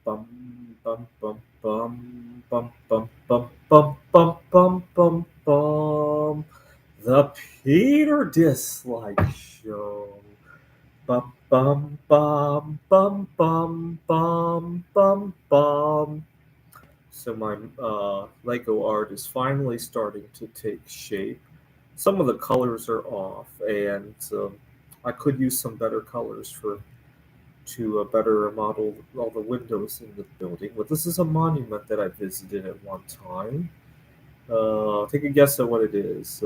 Bum bum bum bum bum bum bum bum bum bum bum bum. The Peter Dislike Show. Bum bum bum bum bum bum bum bum. So my Lego art is finally starting to take shape. Some of the colors are off, and I could use some better colors for to better model all the windows in the building. But this is a monument that I visited at one time. Take a guess at what it is.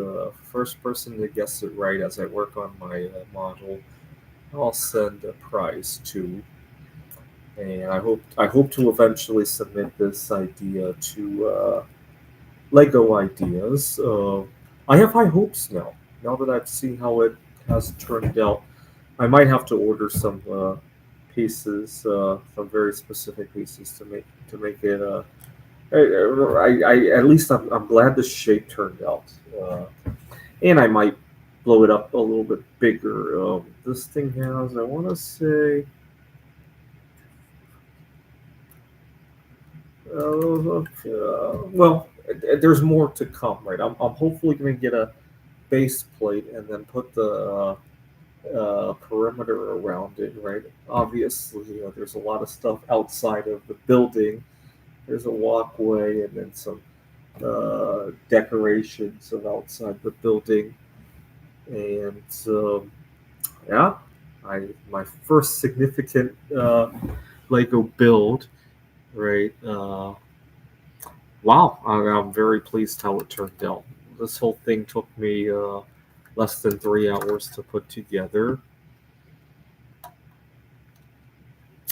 First person to guess it right as I work on my model, I'll send a prize to. And I hope to eventually submit this idea to Lego Ideas. I have high hopes now. Now that I've seen how it has turned out, I might have to order some pieces, some very specific pieces to make it. At least I'm glad the shape turned out, and I might blow it up a little bit bigger. This thing has, I want to say, well, there's more to come, right? I'm hopefully going to get a base plate and then put the perimeter around it, right? Obviously, there's a lot of stuff outside of the building. There's a walkway and then some decorations of outside the building, and yeah, my first significant Lego build, right? Wow, I'm very pleased how it turned out. This whole thing took me less than 3 hours to put together.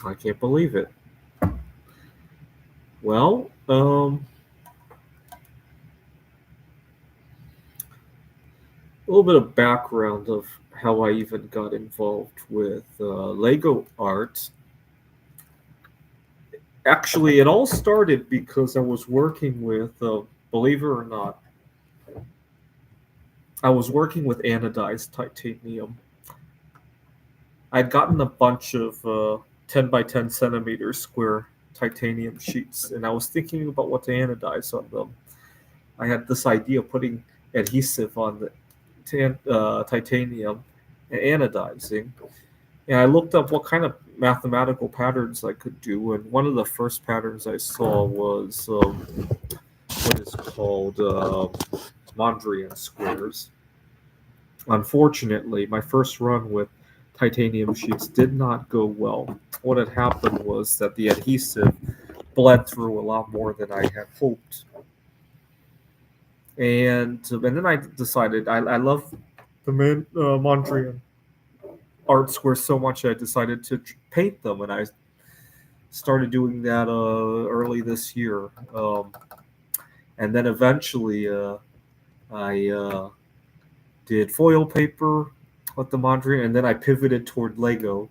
I can't believe it. Well, a little bit of background of how I even got involved with Lego art. Actually, it all started because I was working with, believe it or not, I was working with anodized titanium. I'd gotten a bunch of 10 by 10 centimeter square titanium sheets, and I was thinking about what to anodize on them. I had this idea of putting adhesive on the titanium and anodizing. And I looked up what kind of mathematical patterns I could do, and one of the first patterns I saw was what is called Mondrian squares. Unfortunately, my first run with titanium sheets did not go well. What had happened was that the adhesive bled through a lot more than I had hoped. And then I decided I love the Mondrian art squares so much I decided to paint them, and I started doing that early this year. And then eventually I did foil paper with the Mondrian, and then I pivoted toward Lego.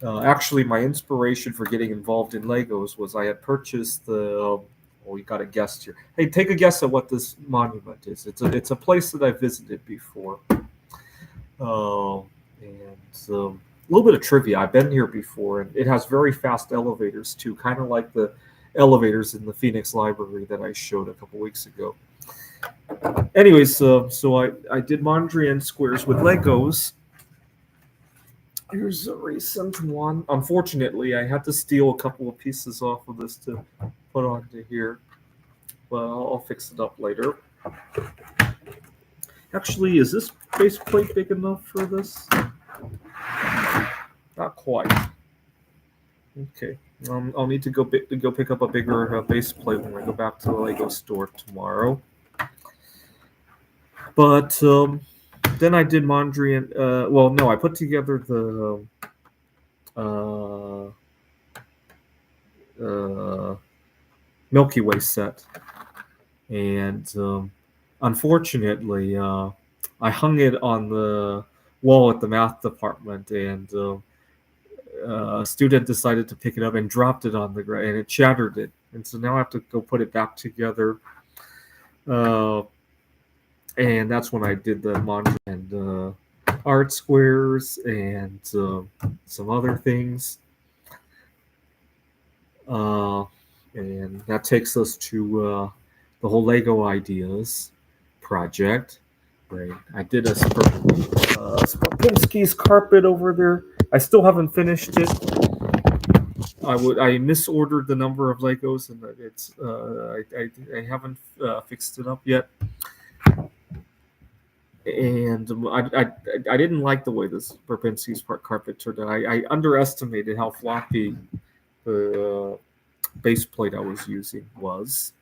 Actually, my inspiration for getting involved in Legos was I had purchased the. Well, we got a guest here. Hey, take a guess at what this monument is. It's a place that I visited before. And a little bit of trivia. I've been here before, and it has very fast elevators too, kind of like the elevators in the Phoenix Library that I showed a couple weeks ago. Anyways, so I did Mondrian squares with Legos. Here's a recent one. Unfortunately, I had to steal a couple of pieces off of this to put onto here. Well, I'll fix it up later. Actually, is this base plate big enough for this? Not quite. Okay. I'll need to go pick up a bigger base plate when I go back to the Lego store tomorrow. But then I did Mondrian. Well, no, I put together the uh, uh, Milky Way set, and unfortunately, I hung it on the wall at the math department, and a student decided to pick it up and dropped it on the ground, and it shattered it. And so now I have to go put it back together. Uh, and that's when I did the mantra and art squares and some other things. Uh, and that takes us to the whole Lego Ideas project. Right. I did a Spropinski's carpet over there. I still haven't finished it. I misordered the number of Legos, and it's I haven't fixed it up yet. And I didn't like the way this Verbinski's carpet turned out. I underestimated how floppy the base plate I was using was,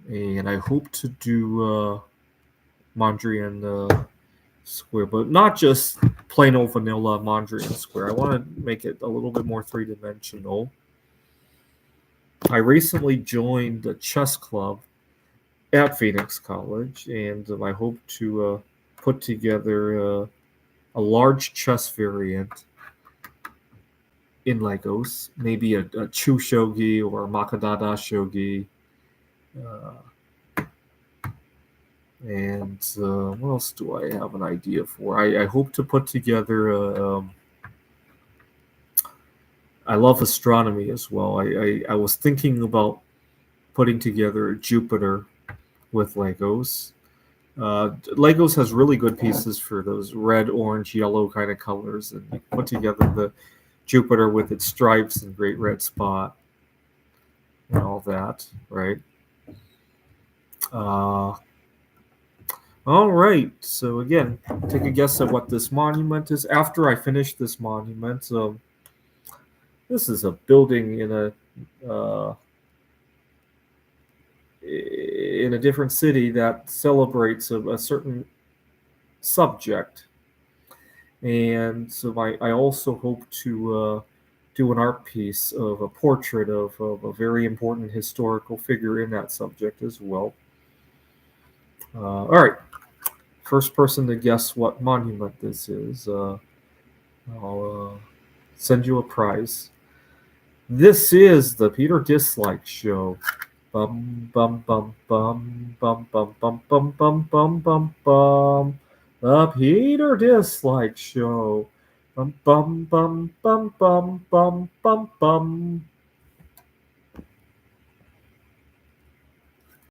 and I hope to do Mondrian square, but not just plain old vanilla Mondrian square. I want to make it a little bit more three-dimensional. I recently joined a chess club at Phoenix College, and I hope to put together a large chess variant in Legos, maybe a Chu Shogi or a Makadada Shogi. And what else do I have an idea for? I hope to put together I love astronomy as well. I was thinking about putting together Jupiter with Legos. Legos has really good pieces for those red, orange, yellow kind of colors, and you put together the Jupiter with its stripes and great red spot and all that, right? Uh, all right. So again, take a guess at what this monument is. After I finish this monument, this is a building in a different city that celebrates a certain subject. And so I also hope to do an art piece of a portrait of a very important historical figure in that subject as well. All right, first person to guess what monument this is, I'll send you a prize. This is the Peter Dislike Show. Bum bum bum bum bum bum bum bum bum bum bum bum. The Peter Dislike Show. Bum bum bum bum bum bum bum bum.